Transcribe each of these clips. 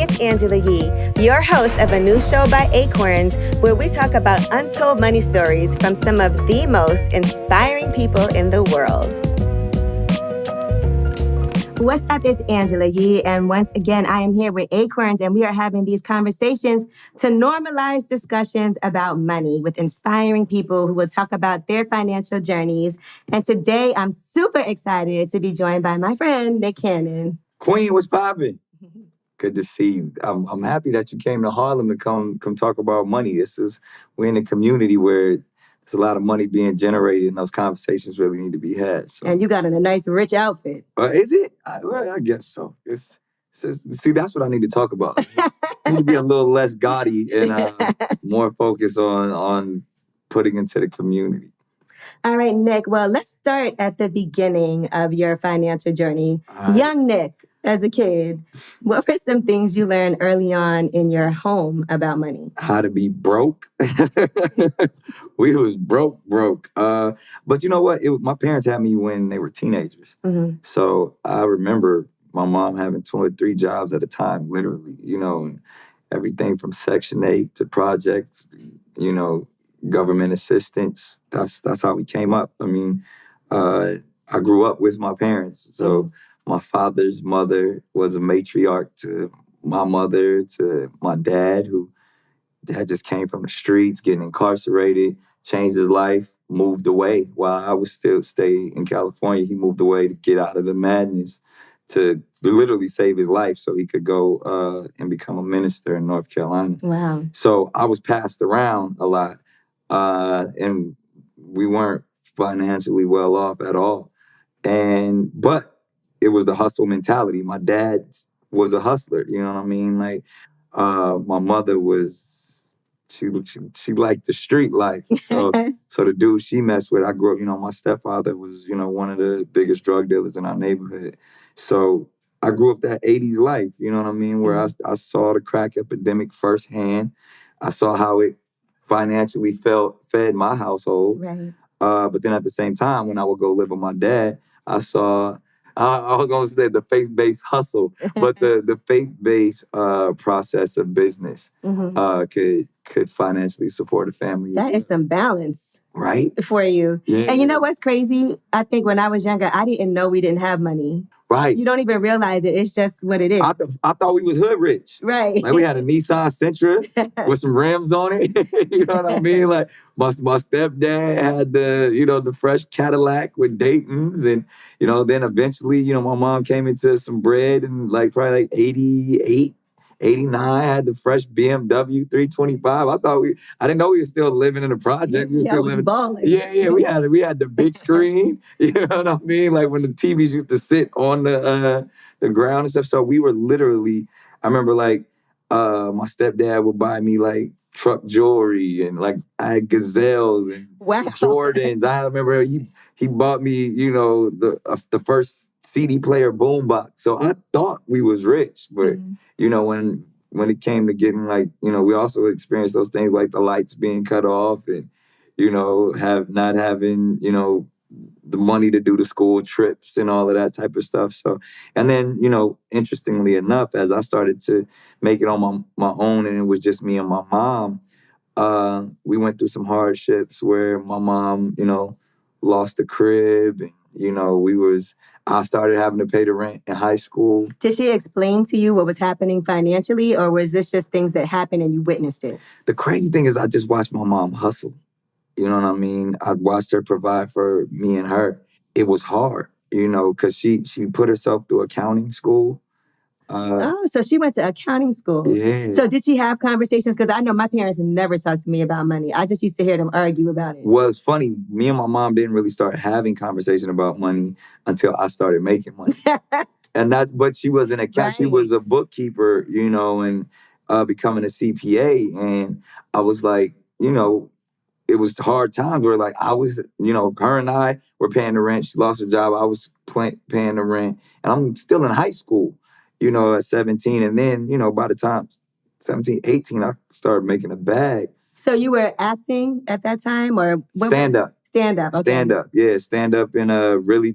it's Angela Yee, your host of a new show by Acorns, where we talk about untold money stories from some of the most inspiring people in the world. What's up? It's Angela Yee, and once again, I am here with Acorns, and we are having these conversations to normalize discussions about money with inspiring people who will talk about their financial journeys. And today, I'm super excited to be joined by my friend, Nick Cannon. Queen, what's poppin'? Good to see you. I'm happy that you came to Harlem to come talk about money. We're in a community where there's a lot of money being generated, and those conversations really need to be had. So. And you got in a nice, rich outfit. Is it? I guess so. See, that's what I need to talk about. I need to be a little less gaudy and more focused on putting into the community. All right, Nick. Well, let's start at the beginning of your financial journey. Right. Young Nick, as a kid, what were some things you learned early on in your home about money? How to be broke. We was broke. But you know what? My parents had me when they were teenagers. Mm-hmm. So I remember my mom having 2 or 3 jobs at a time, literally, and everything from Section 8 to projects, government assistance. That's how we came up. I mean, I grew up with my parents. So my father's mother was a matriarch to my mother, to my dad, who just came from the streets, getting incarcerated, changed his life, moved away. While I was still stay in California, he moved away to get out of the madness, to literally save his life so he could go and become a minister in North Carolina. Wow. So I was passed around a lot. And we weren't financially well off at all. But it was the hustle mentality. My dad was a hustler, you know what I mean? Like, my mother she liked the street life. So the dude she messed with, I grew up, my stepfather was, one of the biggest drug dealers in our neighborhood. So I grew up that 80s life, you know what I mean? Where I saw the crack epidemic firsthand. I saw how it financially fed my household. Right. But then at the same time, when I would go live with my dad, I saw, I was going to say the faith-based hustle, but the faith-based process of business could financially support a family. That is some balance. Right? For you. Yeah. And you know what's crazy? I think when I was younger, I didn't know we didn't have money. Right. You don't even realize it. It's just what it is. I thought we was hood rich. Right. Like we had a Nissan Sentra with some rims on it. You know what I mean? Like my stepdad had the fresh Cadillac with Dayton's. And, then eventually, my mom came into some bread and probably 88, 89, I had the fresh BMW 325. I didn't know we were still living in the projects. We were still living. Balling. Yeah. We had the big screen. You know what I mean? Like when the TVs used to sit on the ground and stuff. So we were literally, I remember my stepdad would buy me truck jewelry and I had Gazelles and Jordans. I remember he bought me, the first CD player boombox. So I thought we was rich, but when it came to getting we also experienced those things like the lights being cut off and not having the money to do the school trips and all of that type of stuff. So, and then interestingly enough, as I started to make it on my own and it was just me and my mom, we went through some hardships where my mom lost the crib and I started having to pay the rent in high school. Did she explain to you what was happening financially, or was this just things that happened and you witnessed it? The crazy thing is I just watched my mom hustle. You know what I mean? I watched her provide for me and her. It was hard, because she put herself through accounting school. So she went to accounting school. Yeah. So did she have conversations? Because I know my parents never talked to me about money. I just used to hear them argue about it. Well, it's funny. Me and my mom didn't really start having conversation about money until I started making money. But she was an accountant. Right. She was a bookkeeper, and becoming a CPA. And I was like, it was hard times where I was, her and I were paying the rent. She lost her job. I was paying the rent. And I'm still in high school. At 17. And then, by the time 17, 18, I started making a bag. So you were acting at that time or? Stand up. Stand up. Okay. Stand up, yeah, stand up in a really,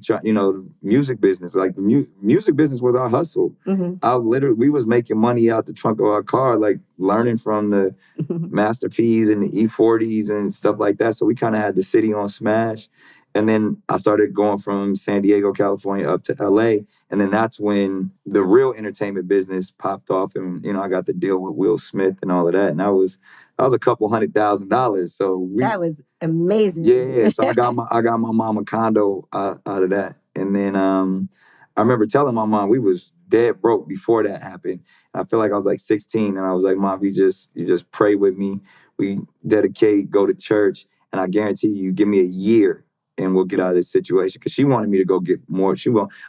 music business. Like the music business was our hustle. We was making money out the trunk of our car, like learning from the Master P's and the E40s and stuff like that. So we kind of had the city on smash. And then I started going from San Diego, California up to LA. And then that's when the real entertainment business popped off. And, I got the deal with Will Smith and all of that. And that was a couple $100,000. So that was amazing. Yeah. So I got my mom a condo out of that. And then I remember telling my mom we was dead broke before that happened. I feel like I was like 16 and I was like, Mom, you just pray with me. We dedicate, go to church, and I guarantee you give me a year and we'll get out of this situation. Cause she wanted me to go get more.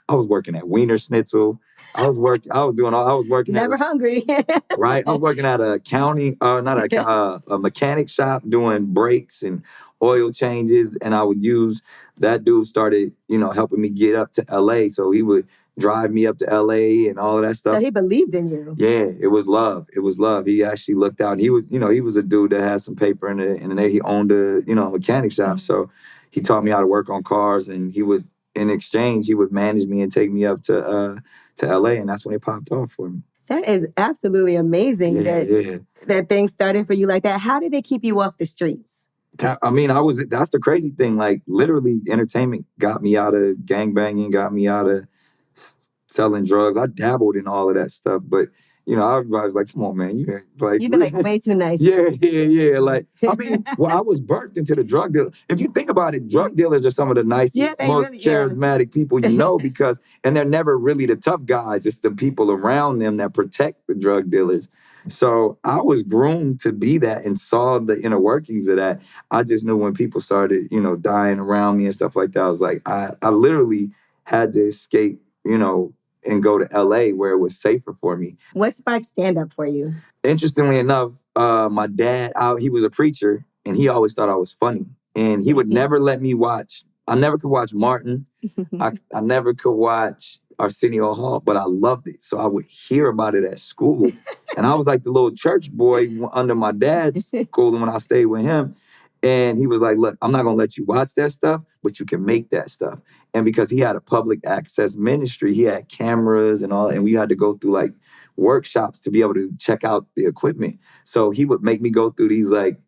I was working at Wiener Schnitzel. I was working Never hungry. Right. I was working at a a mechanic shop doing brakes and oil changes. And I would use that dude started, helping me get up to LA. So he would drive me up to LA and all of that stuff. So he believed in you. Yeah, it was love. It was love. He actually looked out. He was a dude that had some paper in the he owned a, mechanic shop. So he taught me how to work on cars, and in exchange, he would manage me and take me up to LA, and that's when it popped off for me. That is absolutely amazing that things started for you like that. How did they keep you off the streets? That's the crazy thing. Like, literally, entertainment got me out of gangbanging, got me out of selling drugs. I dabbled in all of that stuff, but I was like, come on, man. You've been like way too nice. Yeah. Like, I was birthed into the drug dealer. If you think about it, drug dealers are some of the nicest, most charismatic people because, and they're never really the tough guys. It's the people around them that protect the drug dealers. So I was groomed to be that and saw the inner workings of that. I just knew when people started, dying around me and stuff like that, I was like, I literally had to escape, and go to LA where it was safer for me. What sparked stand-up for you? Interestingly enough, my dad, he was a preacher, and he always thought I was funny. And he would never let me watch. I never could watch Martin. I never could watch Arsenio Hall, but I loved it. So I would hear about it at school. And I was like the little church boy under my dad's school when I stayed with him. And he was like, look, I'm not going to let you watch that stuff, but you can make that stuff. And because he had a public access ministry, he had cameras and all, and we had to go through like workshops to be able to check out the equipment. So he would make me go through these like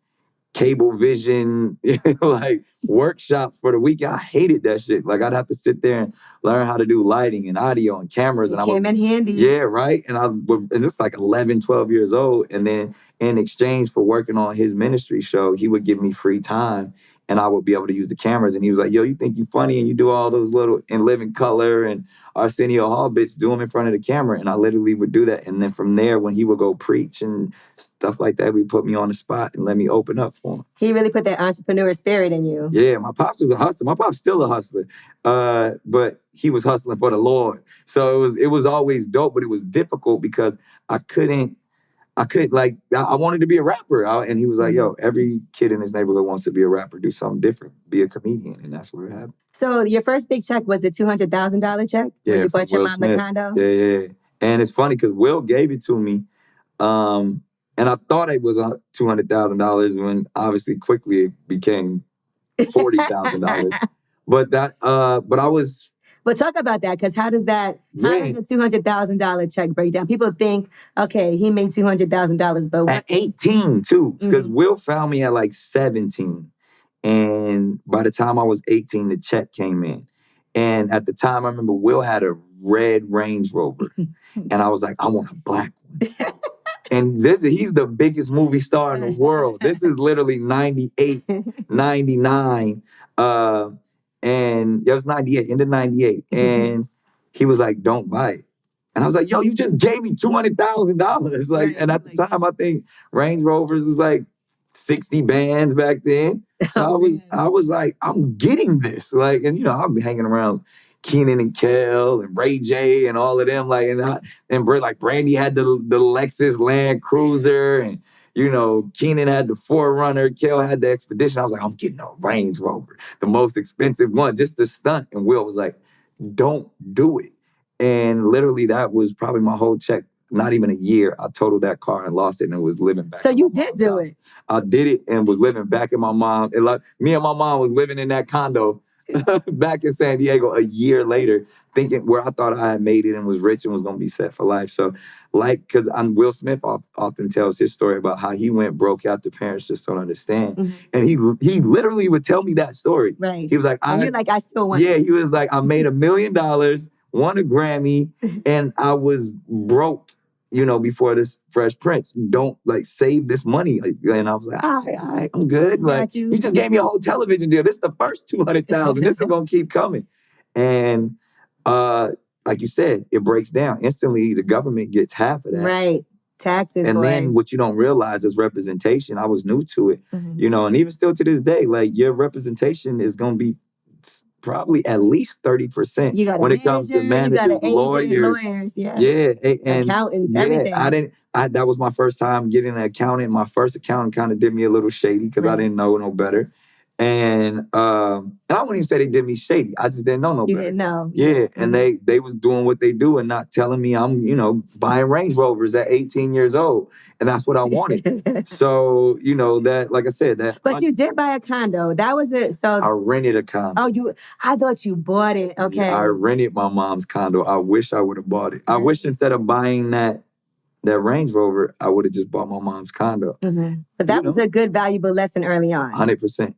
cable vision, like workshops for the weekend. I hated that shit. Like I'd have to sit there and learn how to do lighting and audio and cameras. And came in handy. Yeah, right. And it's like 11, 12 years old. And then in exchange for working on his ministry show, he would give me free time and I would be able to use the cameras. And he was like, yo, you think you funny and you do all those little in living color and Arsenio Hall bits, do them in front of the camera. And I literally would do that. And then from there, when he would go preach and stuff like that, he put me on the spot and let me open up for him. He really put that entrepreneur spirit in you. Yeah, my pops was a hustler. My pop's still a hustler. But he was hustling for the Lord. So it was always dope, but it was difficult because I wanted to be a rapper. And he was like, yo, every kid in his neighborhood wants to be a rapper, do something different, be a comedian. And that's what happened. So your first big check was the $200,000 check? Yeah, you bought your mom the condo? Yeah. And it's funny because Will gave it to me. And I thought it was $200,000 when obviously quickly it became $40,000. But I was... But talk about that, because how does a $200,000 check break down? People think, okay, he made $200,000, but at 18 too, because Will found me at like 17, and by the time I was 18, the check came in. And at the time, I remember Will had a red Range Rover, and I was like, I want a black one. And he's the biggest movie star in the world. This is literally 98, 99. And it was 98, end of 98. And he was like, don't buy it. And I was like, yo, you just gave me $200,000. Like, and at the time, I think Range Rovers was like 60 bands back then. So I was like, I'm getting this. Like, and I'll be hanging around Keenan and Kel and Ray J and all of them. Like, like Brandy had the Lexus Land Cruiser, and Keenan had the 4Runner, Kel had the Expedition. I was like, I'm getting a Range Rover, the most expensive one, just the stunt. And Will was like, don't do it. And literally that was probably my whole check not even a year, I totaled that car and lost it and was living back. So in you my did mom's do house. it. I did it and was living back in my mom. And like me and my mom was living in that condo back in San Diego a year later, thinking where I thought I had made it and was rich and was going to be set for life. So because Will Smith often tells his story about how he went broke after parents just don't understand. Mhm. And he literally would tell me that story. Right. He was like, And you're like, I still want yeah, it. he was like, I made $1 million, won a Grammy, and I was broke, before this Fresh Prince. Don't like save this money. And I was like, all right, I'm good. Like, he just gave me a whole television deal. This is the first 200,000. This is gonna keep coming. And like you said, it breaks down. Instantly, the government gets half of that. Right. Taxes. And then what you don't realize is representation. I was new to it, and even still to this day, like your representation is gonna be probably at least 30% when it comes to managers, lawyers, and accountants, everything. That was my first time getting an accountant. My first accountant kind of did me a little shady because I didn't know no better. And I wouldn't even say they did me shady. I just didn't know no better. You didn't know. Yeah. And they was doing what they do and not telling me I'm, buying Range Rovers at 18 years old. And that's what I wanted. So, that, like I said, that. But you did buy a condo. That was it. So I rented a condo. Oh, I thought you bought it. Okay. Yeah, I rented my mom's condo. I wish I would have bought it. I wish instead of buying that Range Rover, I would have just bought my mom's condo. Mm-hmm. But that was a good, valuable lesson early on. 100%.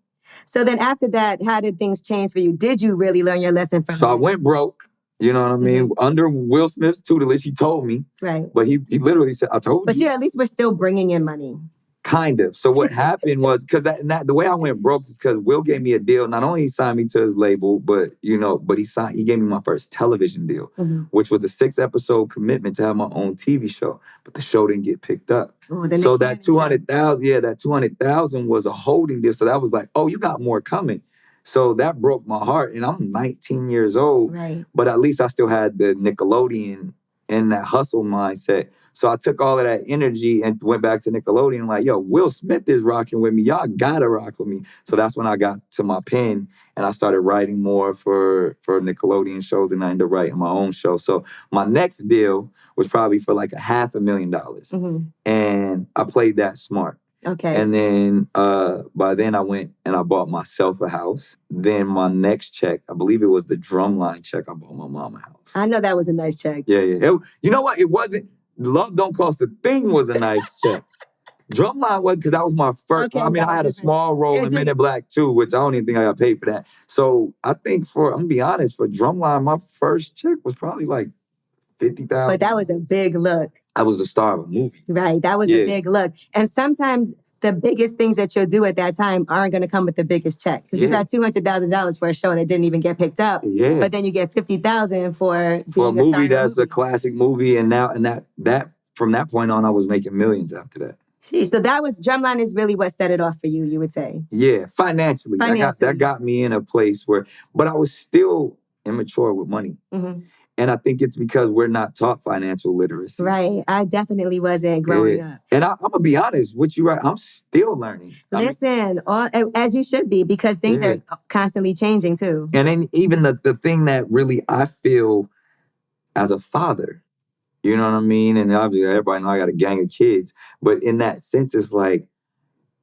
So then after that, how did things change for you? Did you really learn your lesson from So I went broke, you know what I mean? Under Will Smith's tutelage, he told me. Right. But he literally said, I told you. But you at least were still bringing in money. Kind of. So what happened was, because the way I went broke is because Will gave me a deal. Not only he signed me to his label, but he gave me my first television deal, which was a 6-episode commitment to have my own TV show. But the show didn't get picked up. So that 200,000, that 200,000 was a holding deal. So that was like, oh, you got more coming. So that broke my heart. And I'm 19 years old. Right. But at least I still had the Nickelodeon and that hustle mindset. So I took all of that energy and went back to Nickelodeon like, yo, Will Smith is rocking with me. Y'all gotta rock with me. So that's when I got to my pen and I started writing more for Nickelodeon shows and I ended up writing my own show. So my next deal was probably for like $500,000. And I played that smart. Okay. And then by then I went and I bought myself a house. Then my next check, I believe it was the Drumline check, I bought my mom a house. I know that was a nice check. Yeah. You know what? It wasn't. Love Don't Cost a Thing was a nice check. Drumline was because that was my first. Okay, I had a small role in Men in Black too, which I don't even think I got paid for that. So I think I'm gonna be honest, for Drumline, my first check was probably like $50,000. But that was a big look. I was the star of a movie. Right. That was a big look. And sometimes the biggest things that you'll do at that time aren't going to come with the biggest check. Because you got $200,000 for a show that didn't even get picked up. Yeah. But then you get $50,000 for being a movie that's a a classic movie. And now, that from that point on, I was making millions after that. Jeez, so that was, Drumline is really what set it off for you would say? Yeah, financially. That got me in a place where, but I was still immature with money. And I think it's because we're not taught financial literacy. Right. I definitely wasn't growing up. And I'm going to be honest with you, right? I'm still learning. Listen, as you should be, because things are constantly changing too. And then even the thing that really I feel as a father, you know what I mean? And obviously everybody know I got a gang of kids. But in that sense, it's like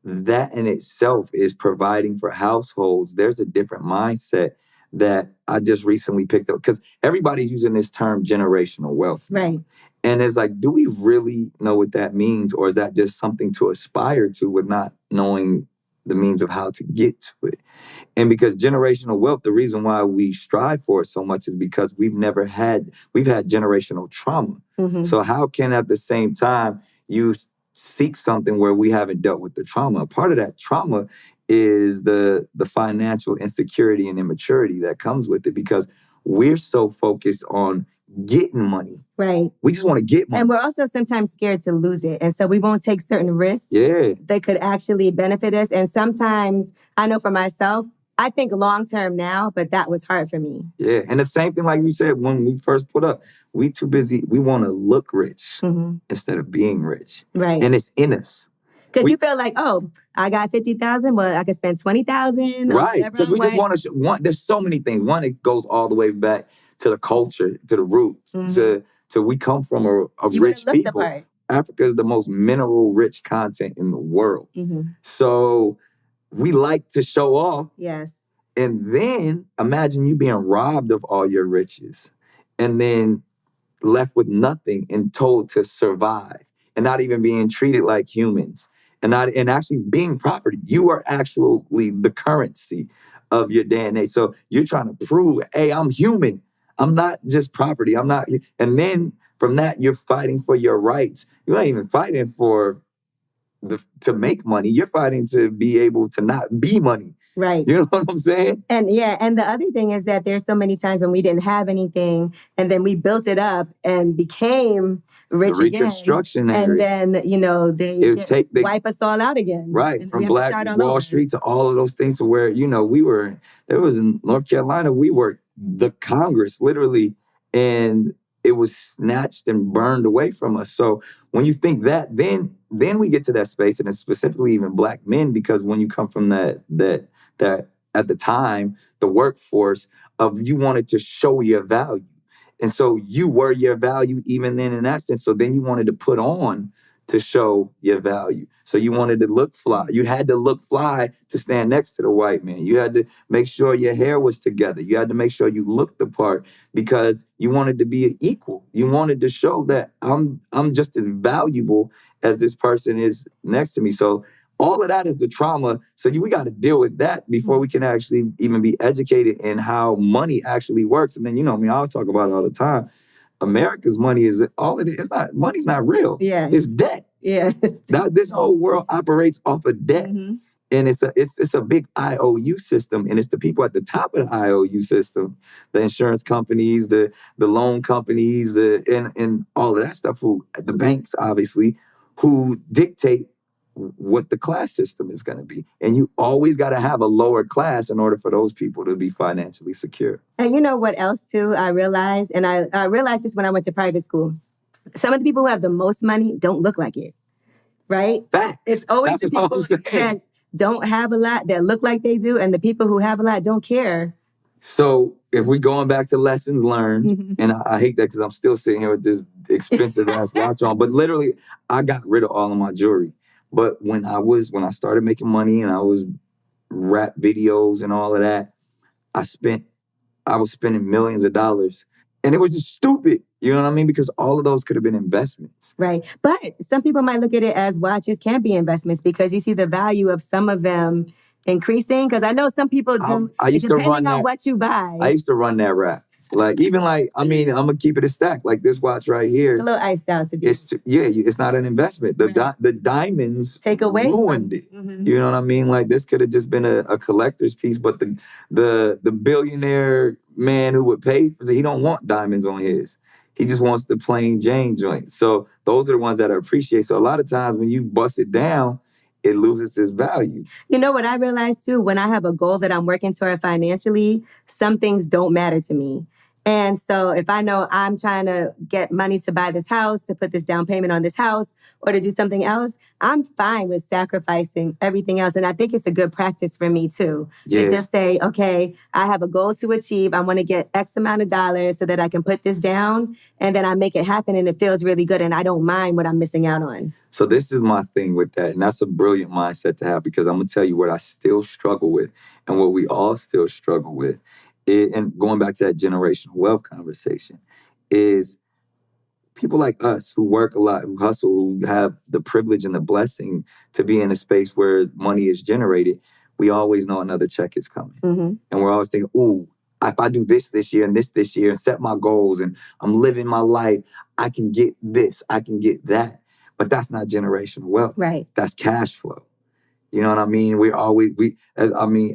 that in itself is providing for households. There's a different mindset that I just recently picked up because everybody's using this term generational wealth. Right. And it's like, do we really know what that means? Or is that just something to aspire to with not knowing the means of how to get to it? And because generational wealth, the reason why we strive for it so much is because we've had generational trauma. So how can at the same time you seek something where we haven't dealt with the trauma? Part of that trauma is the financial insecurity and immaturity that comes with it because we're so focused on getting money. Right. We just want to get money. And we're also sometimes scared to lose it. And so we won't take certain risks that could actually benefit us. And sometimes, I know for myself, I think long-term now, but that was hard for me. Yeah. And the same thing like you said, when we first put up, we too busy. We want to look rich instead of being rich. Right. And it's in us. Because you feel like, oh, I got 50,000, but I could spend 20,000. Right. Because we just want to. There's so many things. One, it goes all the way back to the culture, to the roots, to we come from a You rich wouldn't look the people. part. Africa is the most mineral rich continent in the world. Mhm. So we like to show off. Yes. And then imagine you being robbed of all your riches and then left with nothing and told to survive and not even being treated like humans and actually being property. You are actually the currency of your DNA. So you're trying to prove, hey, I'm human. I'm not just property. I'm not. And then from that, you're fighting for your rights. You're not even fighting for to make money. You're fighting to be able to not be money. Right. You know what I'm saying? And yeah, and the other thing is that there's so many times when we didn't have anything and then we built it up and became rich the Reconstruction again. era. And then, they wipe us all out again. Right. And From Black Wall Street to all of those things to where, there was in North Carolina, we were the Congress, literally, and it was snatched and burned away from us. So when you think that, then we get to that space, and it's specifically even Black men, because when you come from that at the time, the workforce of you wanted to show your value. And so you were your value even then in that sense. So then you wanted to put on to show your value. So you wanted to look fly. You had to look fly to stand next to the white man. You had to make sure your hair was together. You had to make sure you looked the part because you wanted to be equal. You wanted to show that I'm just as valuable as this person is next to me. So all of that is the trauma. So we got to deal with that before we can actually even be educated in how money actually works. And then, I'll talk about it all the time. America's money is all it is. It's not, money's not real. Yeah. It's debt. Yeah. This whole world operates off of debt. Mm-hmm. And it's a big IOU system. And it's the people at the top of the IOU system, the insurance companies, the loan companies, and all of that stuff, the banks, obviously, who dictate what the class system is going to be. And you always got to have a lower class in order for those people to be financially secure. And you know what else, too, I realized? And I realized this when I went to private school. Some of the people who have the most money don't look like it, right? Facts. It's always the people that don't have a lot that look like they do, and the people who have a lot don't care. So if we're going back to lessons learned, and I hate that because I'm still sitting here with this expensive ass watch on, but literally I got rid of all of my jewelry. But when I started making money and I was rap videos and all of that, I was spending millions of dollars. And it was just stupid. You know what I mean? Because all of those could have been investments. Right. But some people might look at it as watches can be investments because you see the value of some of them increasing. Because I know some people do, depending on what you buy. I used to run that rap. I'm going to keep it a stack. Like this watch right here. It's a little iced out to be. It's not an investment. The diamonds take away ruined it. Mm-hmm. You know what I mean? Like this could have just been a collector's piece, but the billionaire man who would pay for it, he don't want diamonds on his. He just wants the plain Jane joint. So those are the ones that I appreciate. So a lot of times when you bust it down, it loses its value. You know what I realized too? When I have a goal that I'm working toward financially, some things don't matter to me. And so if I know I'm trying to get money to buy this house, to put this down payment on this house, or to do something else, I'm fine with sacrificing everything else. And I think it's a good practice for me too, to just say, okay, I have a goal to achieve. I want to get X amount of dollars so that I can put this down, and then I make it happen and it feels really good and I don't mind what I'm missing out on. So this is my thing with that. And that's a brilliant mindset to have, because I'm going to tell you what I still struggle with and what we all still struggle with. And going back to that generational wealth conversation, is people like us who work a lot, who hustle, who have the privilege and the blessing to be in a space where money is generated, we always know another check is coming. Mm-hmm. And we're always thinking, ooh, if I do this year and this year and set my goals and I'm living my life, I can get this, I can get that. But that's not generational wealth. Right. That's cash flow. You know what I mean?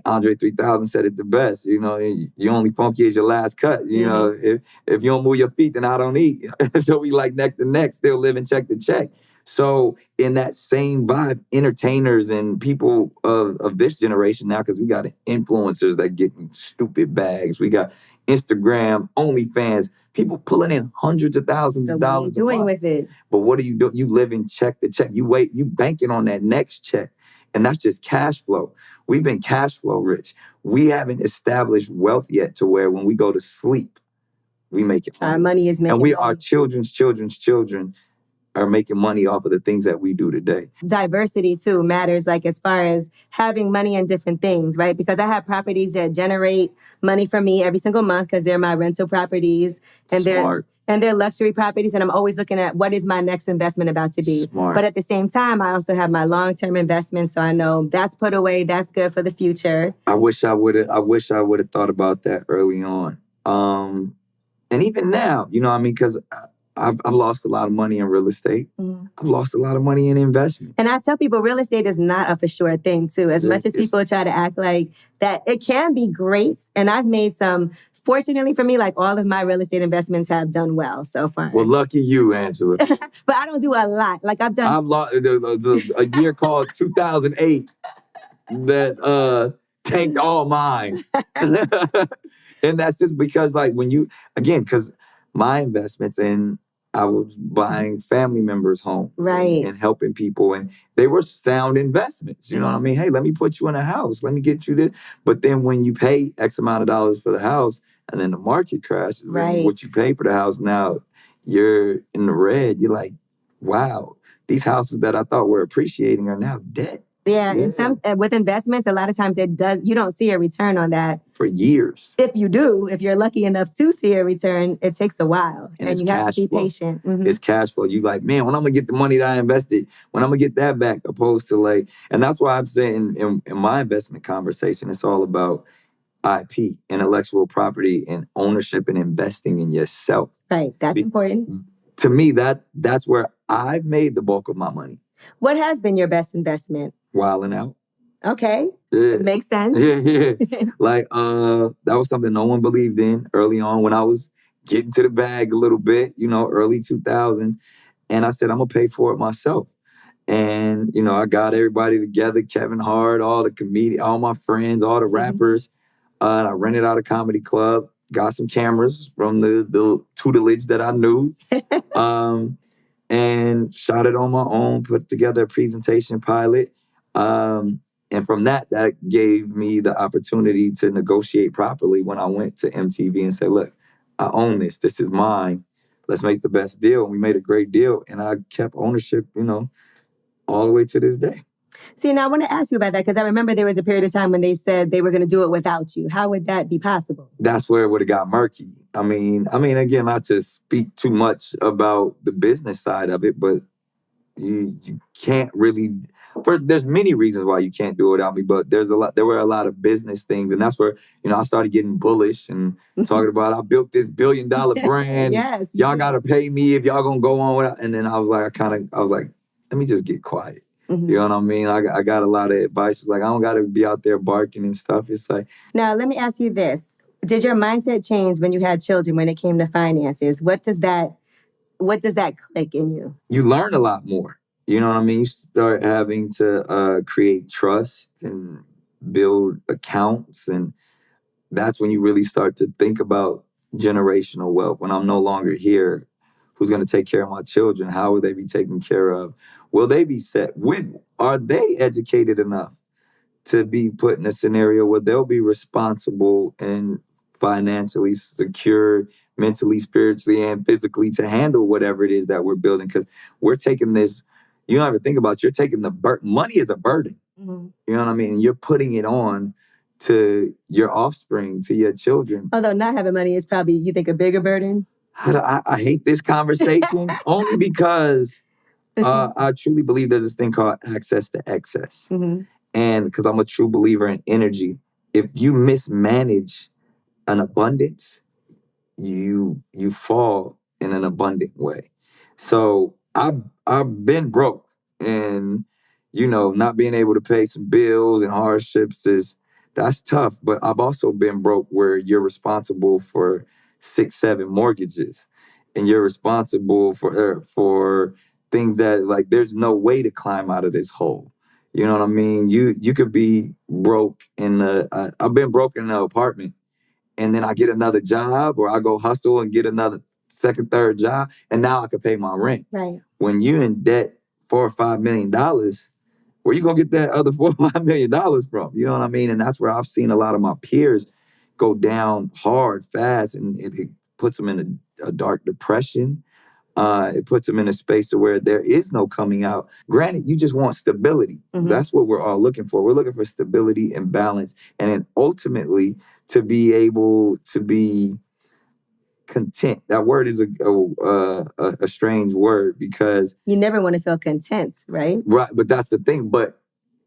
Andre 3000 said it the best. You know, you only funky as your last cut. You know, if you don't move your feet, then I don't eat. So we like neck to neck, still living check to check. So in that same vibe, entertainers and people of this generation now, because we got influencers that get stupid bags. We got Instagram, OnlyFans, people pulling in hundreds of thousands of dollars. What are you doing with it? But what are you doing? You living check to check. You banking on that next check. And that's just cash flow. We've been cash flow rich. We haven't established wealth yet to where when we go to sleep, We making money. Our money is making and we money. our children's children are making money off of the things that we do today. Diversity too matters, like as far as having money in different things, right? Because I have properties that generate money for me every single month because they're my rental properties and Smart. they're luxury properties, and I'm always looking at what is my next investment about to be. Smart. But at the same time, I also have my long-term investments, so I know that's put away, that's good for the future. I wish I would have thought about that early on. And even now, you know what I mean? Because I've lost a lot of money in real estate. Mm. I've lost a lot of money in investment. And I tell people real estate is not a for sure thing too. As much as people try to act like that, it can be great. And I've made some, fortunately for me, like all of my real estate investments have done well so far. Well, lucky you, Angela. But I don't do a lot. Like I've done. I've lost a year called 2008 that tanked all mine. And that's just because, like, when you, again, because my investments in, I was buying family members' homes, right, and helping people, and they were sound investments. You know what I mean? Hey, let me put you in a house. Let me get you this. But then when you pay X amount of dollars for the house, and then the market crashes, right, and what you pay for the house, now you're in the red. You're like, wow, these houses that I thought were appreciating are now dead. Yeah, and some with investments, a lot of times you don't see a return on that for years. If you do, if you're lucky enough to see a return, it takes a while, and you have to be patient. Mm-hmm. It's cash flow. You like, man, when I'm gonna get the money that I invested, when I'm gonna get that back, opposed to like, and that's why I'm saying in my investment conversation, it's all about IP, intellectual property, and ownership and investing in yourself. Right, that's important. To me, that's where I've made the bulk of my money. What has been your best investment? Wilding out. Okay. Yeah. It makes sense. Yeah. Like, that was something no one believed in early on when I was getting to the bag a little bit, you know, early 2000s. And I said, I'm going to pay for it myself. And, you know, I got everybody together, Kevin Hart, all the comedians, all my friends, all the rappers. And I rented out a comedy club, got some cameras from the tutelage that I knew. And shot it on my own, put together a presentation pilot. And from that gave me the opportunity to negotiate properly when I went to MTV and said, look, I own this. This is mine. Let's make the best deal. And we made a great deal. And I kept ownership, you know, all the way to this day. See, now I want to ask you about that because I remember there was a period of time when they said they were going to do it without you. How would that be possible? That's where it would have got murky. I mean, again, not to speak too much about the business side of it, but you can't really, there's many reasons why you can't do it without me, but there were a lot of business things. And that's where, you know, I started getting bullish and talking about, I built this $1 billion brand. Yes. Y'all got to pay me if y'all going to go on with it. And then I was like, let me just get quiet. Mm-hmm. You know what I mean? I got a lot of advice. Like, I don't got to be out there barking and stuff. It's like. Now, let me ask you this. Did your mindset change when you had children when it came to finances? What does that click in you? You learn a lot more. You know what I mean? You start having to create trust and build accounts. And that's when you really start to think about generational wealth. When I'm no longer here, who's going to take care of my children? How will they be taken care of? Will they be set? Are they educated enough to be put in a scenario where they'll be responsible and financially secure, mentally, spiritually, and physically to handle whatever it is that we're building? Because we're taking this, you don't have to think about it, you're taking money is a burden. Mm-hmm. You know what I mean? And you're putting it on to your offspring, to your children. Although not having money is probably, you think, a bigger burden? I hate this conversation only because I truly believe there's this thing called access to excess. Mm-hmm. And because I'm a true believer in energy, if you mismanage an abundance, you fall in an abundant way. So I've been broke, and you know, not being able to pay some bills and hardships that's tough. But I've also been broke where you're responsible for 6-7 mortgages, and you're responsible for things that, like, there's no way to climb out of this hole. You know what I mean? You could be broke I've been broke in an apartment, and then I get another job, or I go hustle and get another second, third job, and now I can pay my rent. Right. When you're in debt $4 or $5 million, where you gonna get that other $4 or $5 million from? You know what I mean? And that's where I've seen a lot of my peers go down hard, fast, and puts them in a dark depression. It puts them in a space where there is no coming out. Granted, you just want stability. Mm-hmm. That's what we're all looking for. We're looking for stability and balance. And then ultimately to be able to be content. That word is a strange word because you never want to feel content, right? Right, but that's the thing. But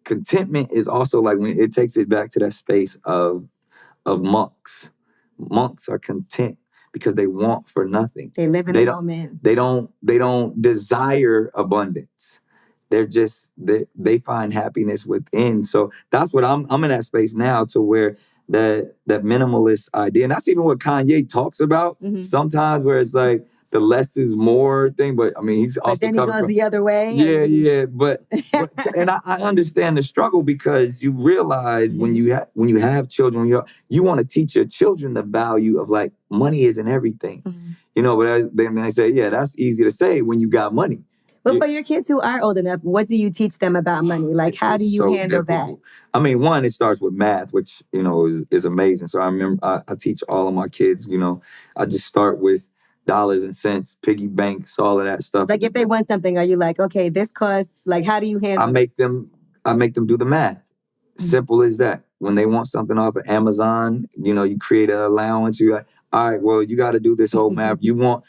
contentment is also like when it takes it back to that space of monks. Monks are content because they want for nothing. They live in the moment. They don't desire abundance. They're just they find happiness within. So that's what I'm in that space now to where that minimalist idea. And that's even what Kanye talks about sometimes, where it's like the less is more thing. But I mean, he's also then he goes the other way. Yeah. But and I understand the struggle because you realize when you have children, you want to teach your children the value of like money isn't everything. You know, but then they say, yeah, that's easy to say when you got money. But for your kids who are old enough, what do you teach them about money? Like, how do you handle that? I mean, one, it starts with math, which, you know, is amazing. So I remember I teach all of my kids, you know, I just start with dollars and cents, piggy banks, all of that stuff. Like if they want something, are you like, okay, this costs, like, how do you handle it? I make them do the math. Simple as that. When they want something off of Amazon, you know, you create an allowance. You like, all right, well, you got to do this whole math. You want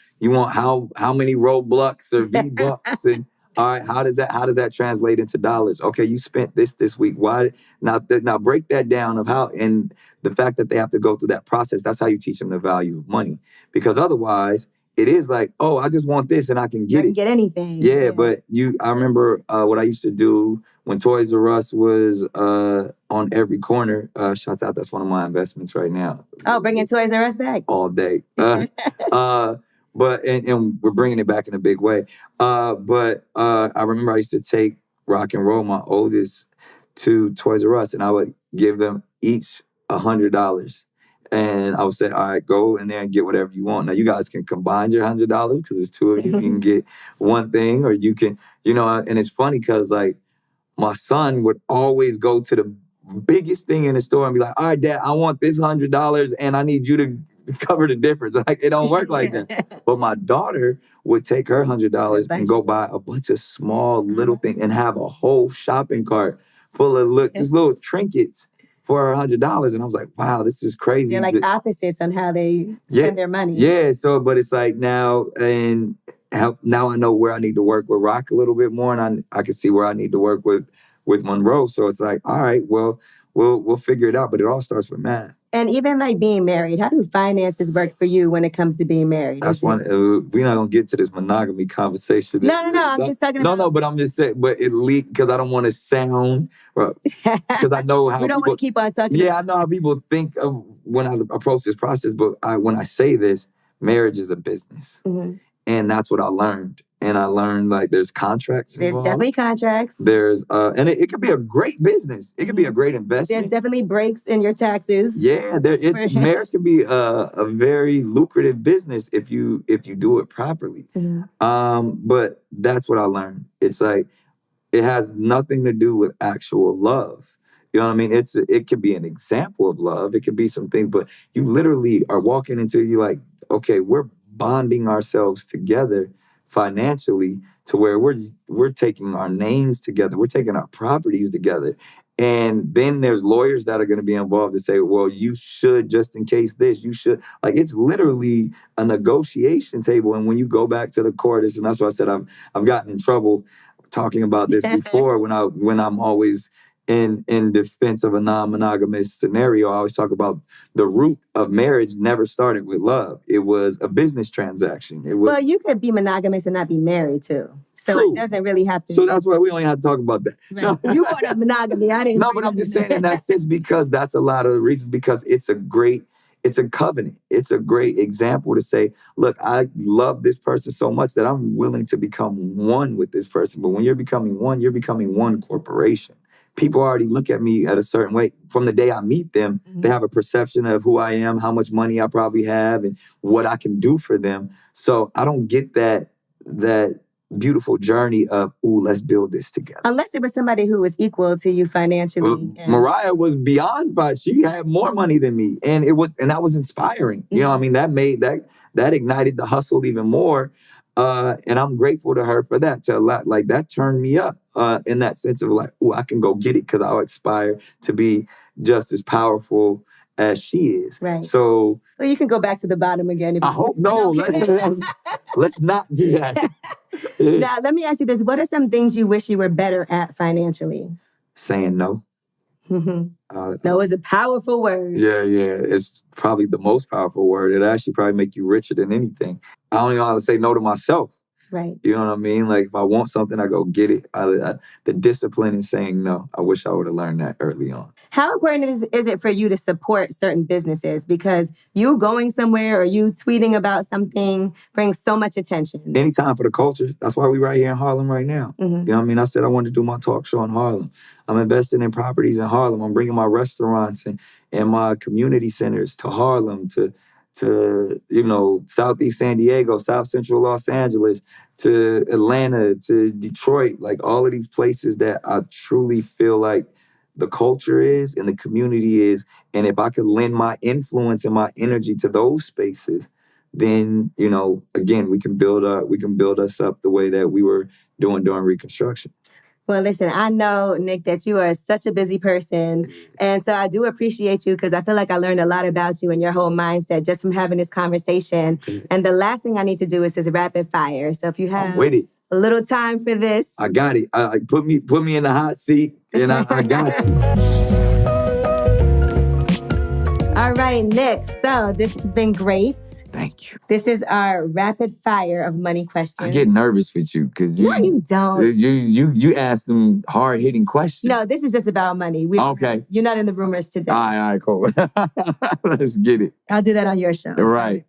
how many Roblox or V-Bucks and all right, how does that translate into dollars? Okay, you spent this week. Why now break that down of how, and the fact that they have to go through that process. That's how you teach them the value of money, because otherwise it is like, oh, I just want this and I can get it. I can get anything. Yeah, but I remember what I used to do when Toys R Us was on every corner. Shouts out, that's one of my investments right now. Oh, bringing Toys R Us back all day. But we're bringing it back in a big way. But I remember I used to take Rock and Roll, my oldest, to Toys R Us, and I would give them each $100. And I would say, all right, go in there and get whatever you want. Now, you guys can combine your $100 because there's two of you. You can get one thing, or you can, you know, and it's funny because, like, my son would always go to the biggest thing in the store and be like, all right, Dad, I want this $100 and I need you to cover the difference. Like, it don't work like that. But my daughter would take her $100 and go buy a bunch of small little things and have a whole shopping cart full of just little trinkets for her $100. And I was like, wow, this is crazy. They're like opposites on how they spend their money. Yeah, so, but it's like now I know where I need to work with Rock a little bit more, and I can see where I need to work with Monroe. So it's like, all right, well, we'll figure it out. But it all starts with math. And even like being married, how do finances work for you when it comes to being married? That's one. We're not gonna get to this monogamy conversation. No. I'm just talking about. No, but I'm just saying. But it leaked because I don't want to sound. Because I know how we don't want to keep on talking. Yeah, I know how people think of when I approach this process. But when I say this, marriage is a business, and that's what I learned. And I learned, like, there's contracts involved. There's definitely contracts. There's, and it could be a great business. It could be a great investment. There's definitely breaks in your taxes. Yeah, marriage can be a very lucrative business if you do it properly. But that's what I learned. It's like, it has nothing to do with actual love. You know what I mean? It could be an example of love. It could be some things, but you literally are walking into, you're like, okay, we're bonding ourselves together financially to where we're taking our names together, we're taking our properties together. And then there's lawyers that are going to be involved to say, well, you should, just in case this, you should. Like, it's literally a negotiation table. And when you go back to the court, and that's why I said I've gotten in trouble talking about this before when I'm always in defense of a non-monogamous scenario. I always talk about the root of marriage never started with love. It was a business transaction. Well, you could be monogamous and not be married too. So True. It doesn't really have to. So that's why we only have to talk about that. Right. So, you want a monogamy. I didn't. No, but I'm just saying in that sense because that's a lot of the reasons, because it's a covenant. It's a great example to say, look, I love this person so much that I'm willing to become one with this person. But when you're becoming one corporation. People already look at me at a certain way. From the day I meet them, they have a perception of who I am, how much money I probably have, and what I can do for them. So I don't get that beautiful journey of, ooh, let's build this together. Unless it was somebody who was equal to you financially. Well, Mariah was beyond fine. She had more money than me. And that was inspiring. You know what I mean? That ignited the hustle even more. And I'm grateful to her for that. Like that turned me up in that sense of like, ooh, I can go get it because I'll aspire to be just as powerful as she is. Right. So well, you can go back to the bottom again. I hope no. Let's not do that. Now, let me ask you this. What are some things you wish you were better at financially? Saying no. No is a powerful word. Yeah. It's probably the most powerful word. It actually probably make you richer than anything. I don't know how to say no to myself. Right. You know what I mean? Like if I want something, I go get it. The discipline in saying no, I wish I would have learned that early on. How important is it for you to support certain businesses? Because you going somewhere or you tweeting about something brings so much attention. Anytime for the culture. That's why we right here in Harlem right now. You know what I mean? I said I wanted to do my talk show in Harlem. I'm investing in properties in Harlem. I'm bringing my restaurants and my community centers to Harlem, to Southeast San Diego, South Central Los Angeles, to Atlanta, to Detroit, like all of these places that I truly feel like the culture is and the community is. And if I could lend my influence and my energy to those spaces, then, again, we can build us up the way that we were doing during Reconstruction. Well, listen, I know, Nick, that you are such a busy person. And so I do appreciate you because I feel like I learned a lot about you and your whole mindset just from having this conversation. And the last thing I need to do is this rapid fire. So if you have a little time for this. I got it. Put me in the hot seat and I got you. All right, Nick. So this has been great. Thank you. This is our rapid fire of money questions. I get nervous with you because you don't. You ask them hard hitting questions. No, this is just about money. Okay. You're not in the rumors today. All right, cool. Let's get it. I'll do that on your show. Right.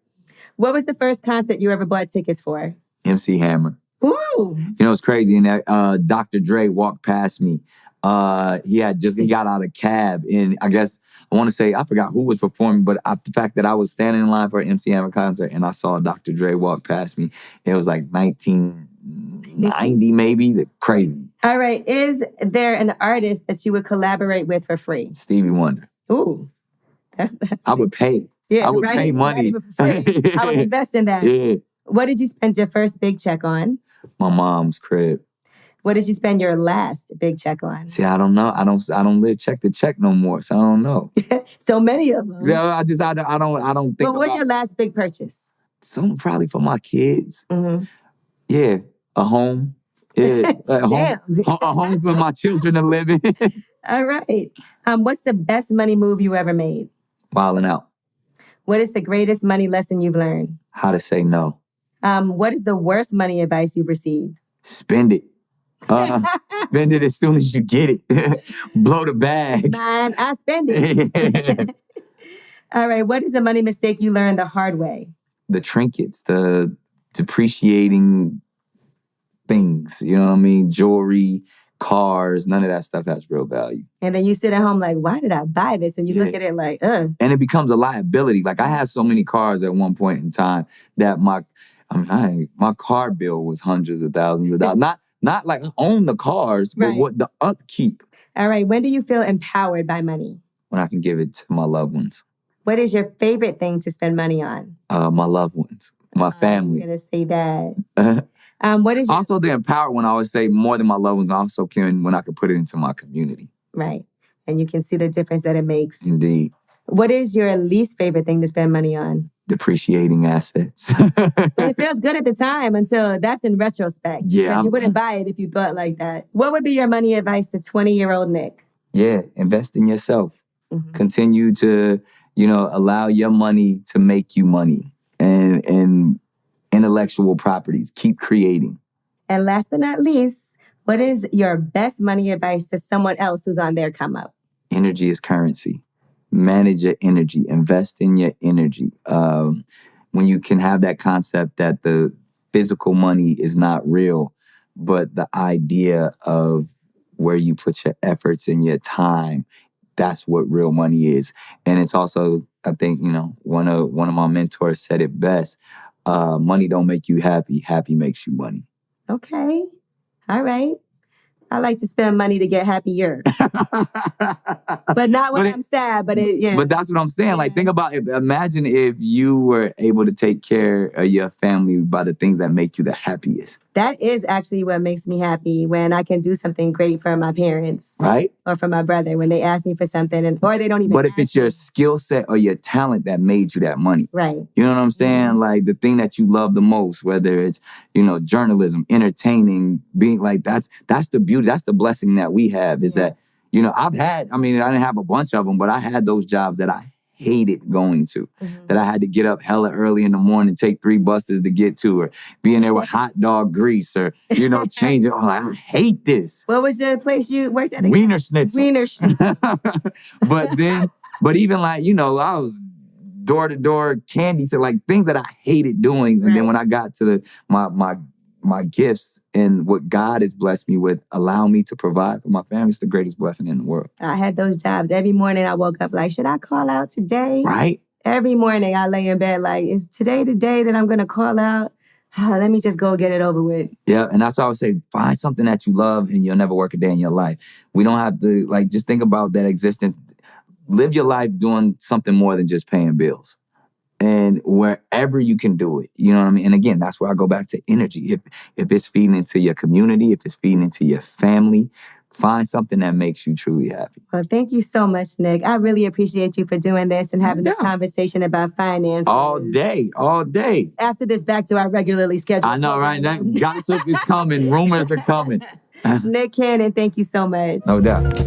What was the first concert you ever bought tickets for? MC Hammer. Ooh. It's crazy. And that Dr. Dre walked past me. He got out of a cab, and I guess I forgot who was performing, but the fact that I was standing in line for an MC Hammer concert and I saw Dr. Dre walk past me, it was like 1990 maybe. Crazy. All right. Is there an artist that you would collaborate with for free? Stevie Wonder. Ooh. That's I would pay. Yeah, I would pay money. I would invest in that. Yeah. What did you spend your first big check on? My mom's crib. What did you spend your last big check on? See, I don't know. I don't live check to check no more, so I don't know. So many of them. Yeah, I don't think. But what's your last big purchase? Something probably for my kids. Mm-hmm. Yeah, a home. Yeah, a home for my children to live in. All right. What's the best money move you ever made? Wilding out. What is the greatest money lesson you've learned? How to say no. What is the worst money advice you've received? Spend it. Spend it as soon as you get it. Blow the bag. Mine, I spend it. All right. What is a money mistake you learned the hard way? The trinkets, the depreciating things. You know what I mean? Jewelry, cars, none of that stuff has real value. And then you sit at home like, why did I buy this? And you look at it like, And it becomes a liability. Like I had so many cars at one point in time that my car bill was hundreds of thousands of dollars. Not like I own the cars, but what the upkeep. All right. When do you feel empowered by money? When I can give it to my loved ones. What is your favorite thing to spend money on? My loved ones, my family. I'm going to say that. What is also the empowered one? I always say more than my loved ones. Also when I could put it into my community. Right. And you can see the difference that it makes. Indeed. What is your least favorite thing to spend money on? Depreciating assets. But it feels good at the time until that's in retrospect. Yeah. You wouldn't buy it if you thought like that. What would be your money advice to 20-year-old Nick? Yeah, invest in yourself. Mm-hmm. Continue to, allow your money to make you money and intellectual properties. Keep creating. And last but not least, what is your best money advice to someone else who's on their come up? Energy is currency. Manage your energy. Invest in your energy. When you can have that concept that the physical money is not real, but the idea of where you put your efforts and your time, that's what real money is. And it's also, I think, one of my mentors said it best. Money don't make you happy. Happy makes you money. Okay. All right. I like to spend money to get happier. But not when I'm sad, yeah. But that's what I'm saying. Like, think about it. Imagine if you were able to take care of your family by the things that make you the happiest. That is actually what makes me happy, when I can do something great for my parents. Right? Or for my brother, when they ask me for something, or they don't even But if it's your skill set or your talent that made you that money. Right. You know what I'm saying? Mm-hmm. Like, the thing that you love the most, whether it's, journalism, entertaining, being like, that's the beauty, that's the blessing that we have, is that, I didn't have a bunch of them, but I had those jobs that I hated going to, that I had to get up hella early in the morning, take 3 buses to get to, or being there with hot dog grease, or, changing. Oh, I hate this. What was the place you worked at? Wiener Schnitzel. Wiener Schnitzel. But even like, I was door-to-door candy, so like things that I hated doing. And then when I got to my gifts and what God has blessed me with, allow me to provide for my family, it's the greatest blessing in the world. I had those jobs. Every morning I woke up like, should I call out today? Right. Every morning I lay in bed like, is today the day that I'm going to call out? Let me just go get it over with. Yeah, and that's why I would say, find something that you love and you'll never work a day in your life. We don't have to, just think about that existence. Live your life doing something more than just paying bills. And wherever you can do it, you know what I mean? And again, that's where I go back to energy. If it's feeding into your community, if it's feeding into your family, find something that makes you truly happy. Well, thank you so much, Nick. I really appreciate you for doing this and having this conversation about finance. All day. After this, back to our regularly scheduled. I know, right? That gossip is coming. Rumors are coming. Nick Cannon, thank you so much. No doubt.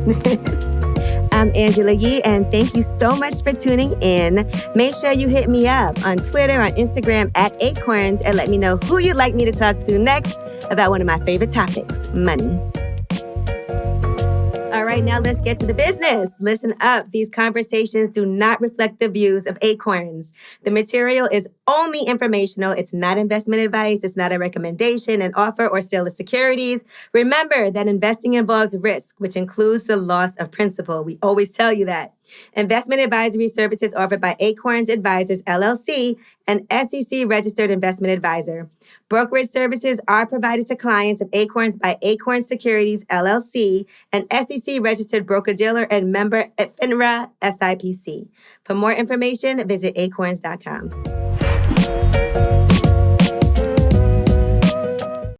I'm Angela Yee, and thank you so much for tuning in. Make sure you hit me up on Twitter, on Instagram @Acorns, and let me know who you'd like me to talk to next about one of my favorite topics, money. All right, now let's get to the business. Listen up. These conversations do not reflect the views of Acorns. The material is only informational. It's not investment advice. It's not a recommendation, an offer, or sale of securities. Remember that investing involves risk, which includes the loss of principal. We always tell you that. Investment advisory services offered by Acorns Advisors, LLC, an SEC-registered investment advisor. Brokerage services are provided to clients of Acorns by Acorns Securities, LLC, an SEC-registered broker-dealer and member at FINRA SIPC. For more information, visit acorns.com.